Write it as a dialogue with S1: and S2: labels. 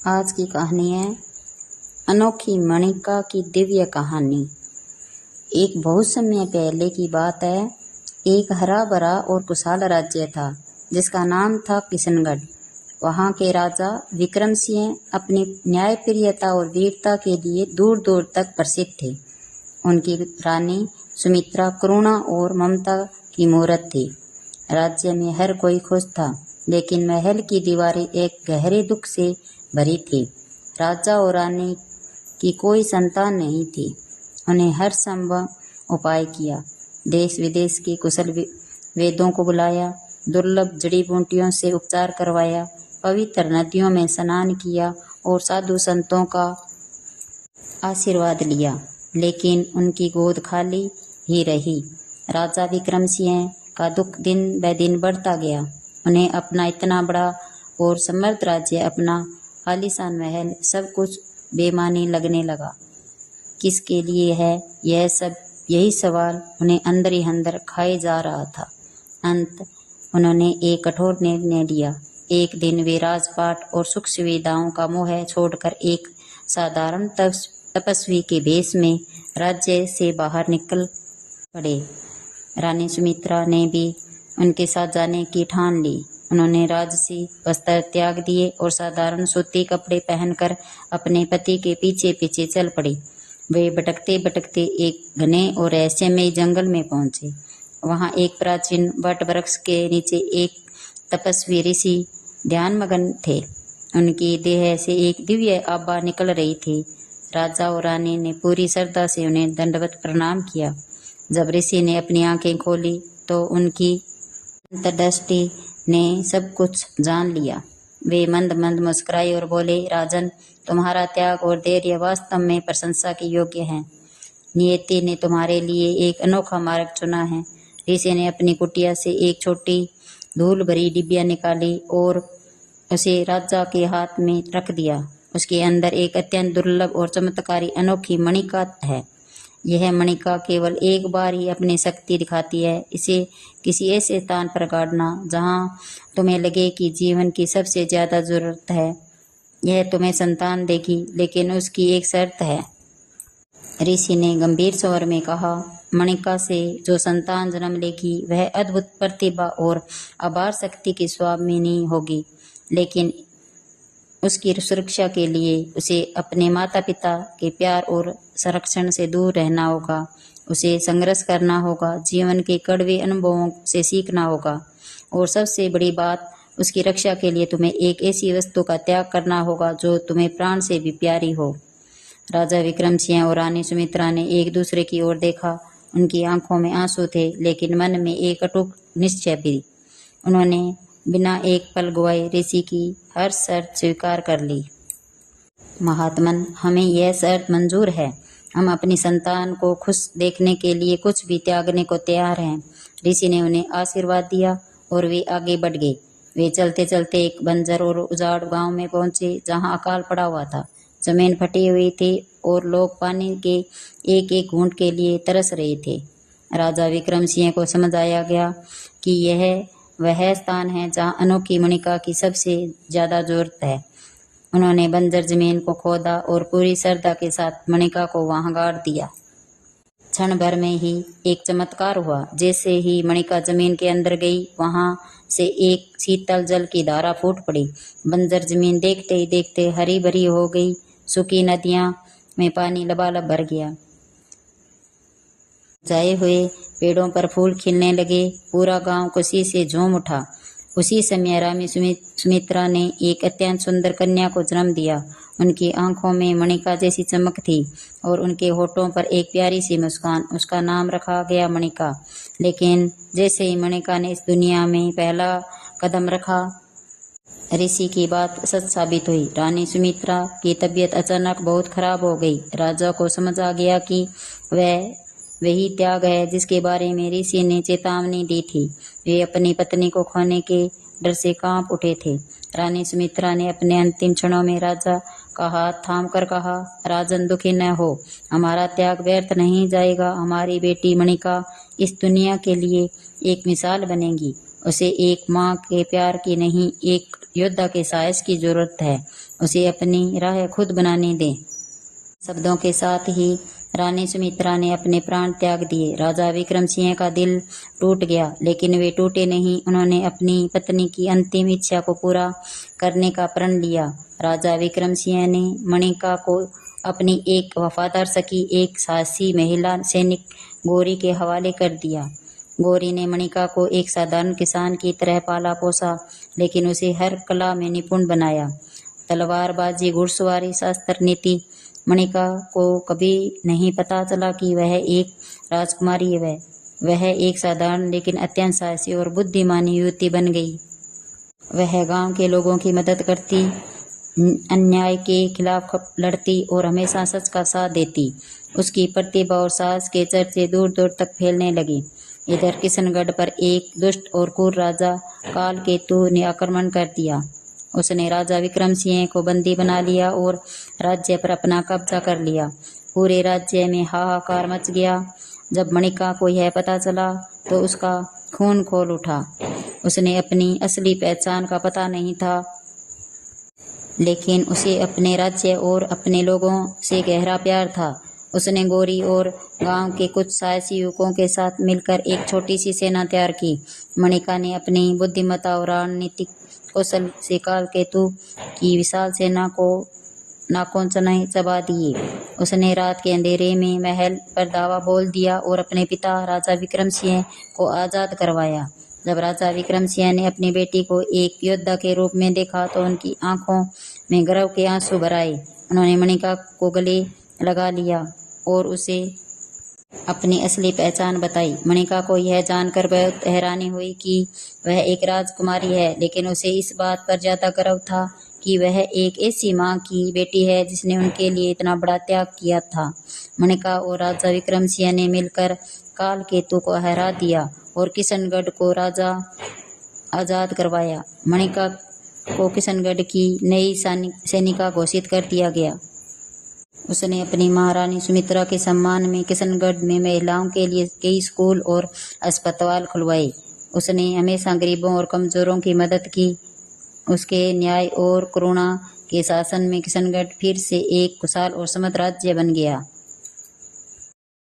S1: आज की कहानी है अनोखी मणिका की दिव्य कहानी। एक बहुत समय पहले की बात है। एक हरा भरा और खुशहाल राज्य था जिसका नाम था किशनगढ़। वहाँ के राजा विक्रम सिंह अपनी न्यायप्रियता और वीरता के लिए दूर दूर तक प्रसिद्ध थे। उनकी रानी सुमित्रा करुणा और ममता की मूरत थी। राज्य में हर कोई खुश था, लेकिन महल की दीवारें एक गहरे दुख से भरी थी। राजा और रानी की कोई संतान नहीं थी। उन्हें हर संभव उपाय किया। देश विदेश के कुशल वैद्यों को बुलाया, दुर्लभ जड़ी बूटियों से उपचार करवाया, पवित्र नदियों में स्नान किया और साधु संतों का आशीर्वाद लिया, लेकिन उनकी गोद खाली ही रही। राजा विक्रम सिंह का दुख दिन ब दिन बढ़ता गया। उन्हें अपना इतना बड़ा और समृद्ध राज्य, अपना आलीशान महल, सब कुछ बेमानी लगने लगा। किसके लिए है यह सब? यही सवाल उन्हें अंदर ही अंदर खाए जा रहा था। अंत उन्होंने एक कठोर निर्णय लिया। एक दिन वे राजपाट और सुख सुविधाओं का मोह छोड़कर एक साधारण तपस्वी के भेष में राज्य से बाहर निकल पड़े। रानी सुमित्रा ने भी उनके साथ जाने की ठान ली। उन्होंने राजसी वस्त्र त्याग दिए और साधारण सूती कपड़े पहनकर अपने पति के पीछे पीछे चल पड़ी। वे भटकते भटकते एक घने और रहस्यमय जंगल में पहुंचे। वहां एक प्राचीन वट वृक्ष के नीचे एक तपस्वी ऋषि ध्यानमग्न थे। उनकी देह से एक दिव्य आभा निकल रही थी। राजा और रानी ने पूरी श्रद्धा से उन्हें दंडवत प्रणाम किया। जब ऋषि ने अपनी आंखें खोली तो उनकी अंतर्दृष्टि ने सब कुछ जान लिया। वे मंद मंद मुस्कुराए और बोले, राजन, तुम्हारा त्याग और धैर्य वास्तव में प्रशंसा के योग्य है। नियति ने तुम्हारे लिए एक अनोखा मार्ग चुना है। ऋषि ने अपनी कुटिया से एक छोटी धूल भरी डिबिया निकाली और उसे राजा के हाथ में रख दिया। उसके अंदर एक अत्यंत दुर्लभ और चमत्कारी अनोखी मणिका है। यह मणिका केवल एक बार ही अपनी शक्ति दिखाती है। इसे किसी ऐसे स्थान पर गाड़ना जहां तुम्हें लगे कि जीवन की सबसे ज्यादा जरूरत है। यह तुम्हें संतान देगी, लेकिन उसकी एक शर्त है। ऋषि ने गंभीर स्वर में कहा, मणिका से जो संतान जन्म लेगी वह अद्भुत प्रतिभा और अपार शक्ति की स्वामिनी होगी, लेकिन उसकी सुरक्षा के लिए उसे अपने माता पिता के प्यार और संरक्षण से दूर रहना होगा। उसे संघर्ष करना होगा, जीवन के कड़वे अनुभवों से सीखना होगा, और सबसे बड़ी बात, उसकी रक्षा के लिए तुम्हें एक ऐसी वस्तु का त्याग करना होगा जो तुम्हें प्राण से भी प्यारी हो। राजा विक्रम सिंह और रानी सुमित्रा ने एक दूसरे की ओर देखा। उनकी आंखों में आंसू थे, लेकिन मन में एक अटूट निश्चय भी। उन्होंने बिना एक पल गवाए ऋषि की हर शर्त स्वीकार कर ली। महात्मन, हमें यह शर्त मंजूर है। हम अपनी संतान को खुश देखने के लिए कुछ भी त्यागने को तैयार हैं। ऋषि ने उन्हें आशीर्वाद दिया और वे आगे बढ़ गए। वे चलते चलते एक बंजर और उजाड़ गांव में पहुंचे जहां अकाल पड़ा हुआ था। जमीन फटी हुई थी और लोग पानी के एक एक घूंट के लिए तरस रहे थे। राजा विक्रम सिंह को समझ आया गया कि यह वह स्थान है जहां अनोखी मणिका की सबसे ज्यादा जरूरत है। उन्होंने बंजर जमीन को खोदा और पूरी श्रद्धा के साथ मणिका को वहां गाड़ दिया। क्षण भर में ही एक चमत्कार हुआ। जैसे ही मणिका जमीन के अंदर गई, वहां से एक शीतल जल की धारा फूट पड़ी। बंजर जमीन देखते ही देखते हरी भरी हो गई। सूखी नदियां में पानी लबालब भर गया। जाए हुए पेड़ों पर फूल खिलने लगे। पूरा गांव खुशी से झूम उठा। उसी समय रानी सुमित्रा ने एक अत्यंत सुंदर कन्या को जन्म दिया। उनकी आंखों में मणिका जैसी चमक थी और उनके होठों पर एक प्यारी सी मुस्कान। उसका नाम रखा गया मणिका। लेकिन जैसे ही मणिका ने इस दुनिया में पहला कदम रखा, ऋषि की बात सच साबित हुई। रानी सुमित्रा की तबीयत अचानक बहुत खराब हो गई। राजा को समझ आ गया कि वह वही त्याग है जिसके बारे में ऋषि ने चेतावनी दी थी। वे अपनी पत्नी को खोने के डर से कांप उठे थे। रानी सुमित्रा ने अपने अंतिम क्षणों में राजा का हाथ थामकर कहा, राजन, दुखी न हो। हमारा त्याग व्यर्थ नहीं जाएगा। हमारी बेटी मणिका इस दुनिया के लिए एक मिसाल बनेगी। उसे एक माँ के प्यार की नहीं, एक योद्धा के साहस की जरूरत है। उसे अपनी राह खुद बनाने दें। शब्दों के साथ ही रानी सुमित्रा ने अपने प्राण त्याग दिए। राजा विक्रम सिंह का दिल टूट गया, लेकिन वे टूटे नहीं। उन्होंने अपनी पत्नी की अंतिम इच्छा को पूरा करने का प्रण लिया। राजा विक्रम सिंह ने मणिका को अपनी एक वफादार सखी, एक साहसी महिला सैनिक गौरी के हवाले कर दिया। गौरी ने मणिका को एक साधारण किसान की तरह पाला पोसा, लेकिन उसे हर कला में निपुण बनाया। तलवारबाजी, घुड़सवारी, शास्त्र नीति। मणिका को कभी नहीं पता चला कि वह एक राजकुमारी है। वह एक साधारण लेकिन अत्यंत साहसी और बुद्धिमानी युवती बन गई। वह गांव के लोगों की मदद करती, अन्याय के खिलाफ लड़ती और हमेशा सच का साथ देती। उसकी प्रतिभा और साहस के चर्चे दूर दूर तक फैलने लगे। इधर किशनगढ़ पर एक दुष्ट और क्रूर राजा कालकेतु ने आक्रमण कर दिया। उसने राजा विक्रम सिंह को बंदी बना लिया और राज्य पर अपना कब्जा कर लिया। पूरे राज्य में हाहाकार मच गया। जब मणिका को यह पता चला तो उसका खून खौल उठा। उसने अपनी असली पहचान का पता नहीं था, लेकिन उसे अपने राज्य और अपने लोगों से गहरा प्यार था। उसने गौरी और गांव के कुछ साहसी युवकों के साथ मिलकर एक छोटी सी सेना तैयार की। मणिका ने अपनी बुद्धिमत्ता और रणनीतिक कौशल से कालकेतु की विशाल सेना को नाकों चबा दिए। उसने रात के अंधेरे में महल पर दावा बोल दिया और अपने पिता राजा विक्रम सिंह को आज़ाद करवाया। जब राजा विक्रम सिंह ने अपनी बेटी को एक योद्धा के रूप में देखा तो उनकी आंखों में गर्व के आंसू भर आए। उन्होंने मणिका को गले लगा लिया और उसे अपनी असली पहचान बताई। मणिका को यह जानकर बहुत हैरानी हुई कि वह एक राजकुमारी है, लेकिन उसे इस बात पर ज्यादा गर्व था कि वह एक ऐसी माँ की बेटी है जिसने उनके लिए इतना बड़ा त्याग किया था। मणिका और राजा विक्रम सिंह ने मिलकर कालकेतु को हरा दिया और किशनगढ़ को राजा आज़ाद करवाया। मणिका को किशनगढ़ की नई सैनिका घोषित कर दिया गया। उसने अपनी महारानी सुमित्रा के सम्मान में किशनगढ़ में महिलाओं के लिए कई स्कूल और अस्पताल खुलवाए। उसने हमेशा गरीबों और कमजोरों की मदद की। उसके न्याय और करुणा के शासन में किशनगढ़ फिर से एक खुशहाल और समृद्ध राज्य बन गया।